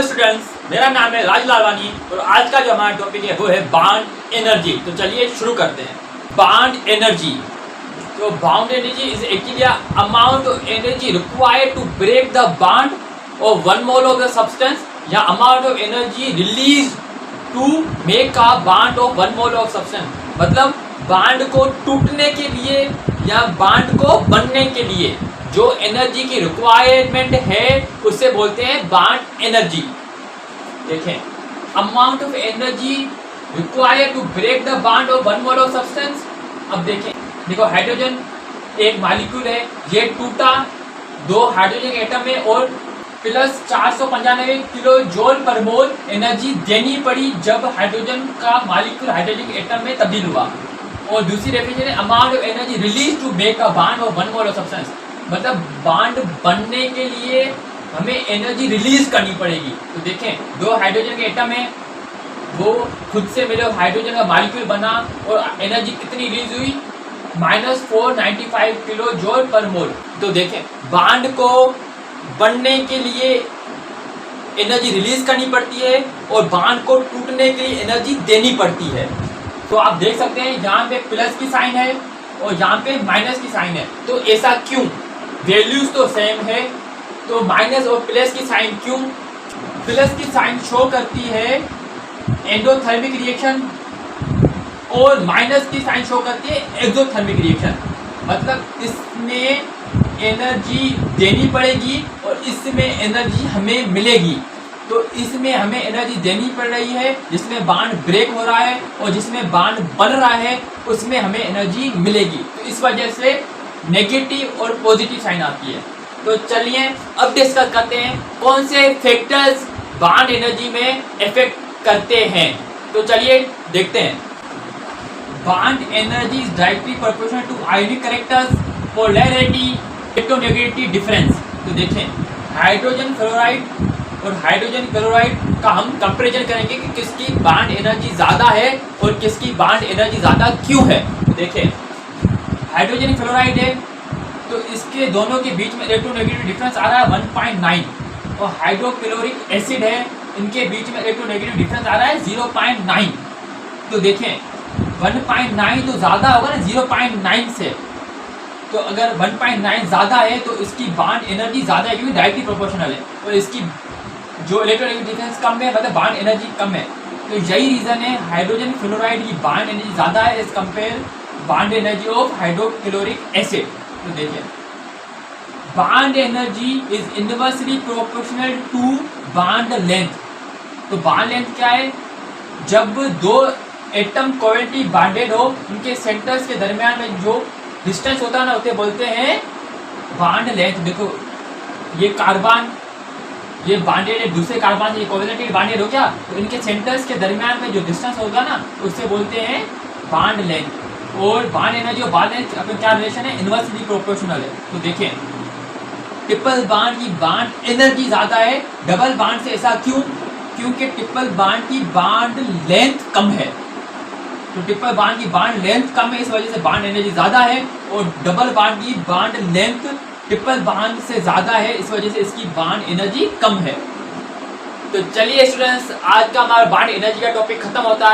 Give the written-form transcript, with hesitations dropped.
Students, मेरा नाम है राज लालवानी और आज का जो हमारा टॉपिक है वो है बॉन्ड एनर्जी। तो चलिए शुरू करते हैं। बॉन्ड एनर्जी, तो bond energy is actually amount of energy required to break the bond of one mole of the substance या amount of energy release to make a bond of one mole of substance. मतलब bond को टूटने के लिए या bond को बनने के लिए जो एनर्जी की रिक्वायरमेंट है उससे बोलते हैं बॉन्ड एनर्जी। देखें, amount of energy required to break the bond of one mole of substance. अब देखो हाइड्रोजन एक मॉलिक्यूल है, ये टूटा, दो हाइड्रोजन एटम है और प्लस 495 किलो जूल पर मोल एनर्जी देनी पड़ी जब हाइड्रोजन का मॉलिक्यूल हाइड्रोजन एटम में तब्दील हुआ। और दूसरी डेफिनेशन है amount of energy release to make a bond of one mole of substance. मतलब बॉन्ड बनने के लिए हमें एनर्जी रिलीज करनी पड़ेगी। तो देखें, दो हाइड्रोजन के एटम है, वो खुद से मेरे हाइड्रोजन का मॉलिक्यूल बना और एनर्जी कितनी रिलीज हुई, -495 किलो जूल पर मोल। तो देखें, बॉन्ड को बनने के लिए एनर्जी रिलीज करनी पड़ती है और बॉन्ड को टूटने के लिए एनर्जी देनी पड़ती है। तो आप देख सकते हैं यहाँ पे प्लस की साइन है और यहाँ पे माइनस की साइन है। तो ऐसा क्यों? वैल्यूज तो सेम है, तो माइनस और प्लस की साइन क्यों? प्लस की साइन शो करती है एंडोथर्मिक रिएक्शन और माइनस की साइन शो करती है एक्सोथर्मिक रिएक्शन। मतलब इसमें एनर्जी देनी पड़ेगी और इसमें एनर्जी हमें मिलेगी। तो इसमें हमें एनर्जी देनी पड़ रही है जिसमें बॉन्ड ब्रेक हो रहा है और जिसमें बॉन्ड बन रहा है उसमें हमें एनर्जी मिलेगी। तो इस वजह से नेगेटिव और पॉजिटिव साइन आती है। तो चलिए अब डिस्कस करते हैं कौन से फैक्टर्स बॉन्ड एनर्जी में इफेक्ट करते हैं। तो चलिए देखते हैं। Bond energy is directly proportional to ionic characters, polarity, electronegativity difference. तो देखें, हाइड्रोजन फ्लोराइड और हाइड्रोजन क्लोराइड का हम कंपैरिजन करेंगे कि किसकी बॉन्ड एनर्जी ज़्यादा है और किसकी बॉन्ड एनर्जी ज़्यादा क्यों है। तो देखें, हाइड्रोजन क्लोराइड है तो इसके दोनों के बीच में इलेक्ट्रोनेगेटिव डिफरेंस आ रहा है 1.9 और हाइड्रोक्लोरिक एसिड है, इनके बीच में इलेक्ट्रोनेगेटिव डिफरेंस आ रहा है 0.9। तो देखें 1.9 तो ज़्यादा होगा ना 0.9 से। तो अगर 1.9 ज़्यादा है तो इसकी बॉन्ड एनर्जी ज़्यादा है क्योंकि डायरेक्टली प्रोपोर्शनल है और इसकी जो इलेक्ट्रोनेगेटिव डिफरेंस कम है मतलब बॉन्ड एनर्जी कम है। तो यही रीज़न है हाइड्रोजन फ्लोराइड की बॉन्ड एनर्जी ज़्यादा है as compare bond energy of hydrochloric acid. तो देखिए, bond energy is inversely proportional to bond length. तो बॉन्ड लेंथ क्या है? जब दो एटम कोवेलेंटली बॉन्डेड हो उनके सेंटर्स के दरमियान में जो डिस्टेंस होता है ना उसे बोलते हैं बॉन्ड लेंथ। देखो, ये कार्बन ये बॉन्डेड है दूसरे कार्बन से, कोवेलेंटली बॉन्डेड हो गया तो इनके सेंटर्स के दरमियान में जो डिस्टेंस होगा ना उससे बोलते हैं बॉन्ड लेंथ। और बॉन्ड एनर्जी और बॉन्ड लेंथ अपने क्या रिलेशन है? इनवर्सली प्रोपोर्शनल है। तो देखें, ट्रिपल बॉन्ड की बॉन्ड एनर्जी ज़्यादा है डबल बॉन्ड से। ऐसा क्यों? क्योंकि ट्रिपल बॉन्ड की बॉन्ड लेंथ कम है। तो ट्रिपल बॉन्ड की बॉन्ड लेंथ कम है, इस वजह से बॉन्ड एनर्जी ज़्यादा है और डबल बॉन्ड की बॉन्ड लेंथ ट्रिपल बॉन्ड से ज़्यादा है, इस वजह से इसकी बॉन्ड एनर्जी कम है। तो चलिए स्टूडेंट्स, आज का हमारा बॉन्ड एनर्जी का टॉपिक खत्म होता है।